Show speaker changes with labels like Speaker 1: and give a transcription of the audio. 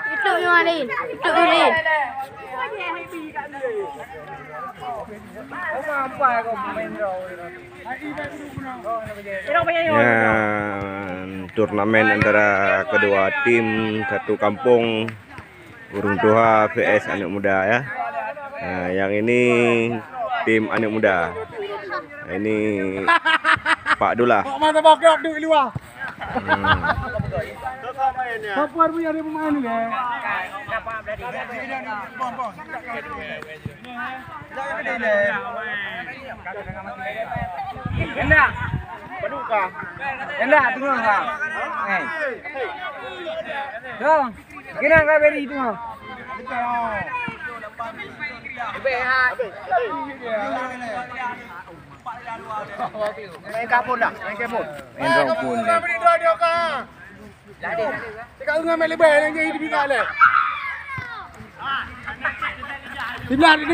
Speaker 1: Itu yang ni. Itu ni.
Speaker 2: Turnamen antara kedua tim satu kampung Burung Toha vs Anak Muda ya. Nah, yang ini tim Anak Muda. Nah, ini Pak Dullah.
Speaker 3: Mata bokok duduk luar. Papar punya dia pemain ni le. Endak. Paduka. Endak tunggu kah? Dong. Kena kau beri tu. Main kapun dah, main kapun.
Speaker 2: Main kapun.
Speaker 3: Dia kah? Dekat dengan main lebih yang jadi di bingkai le. Di belah di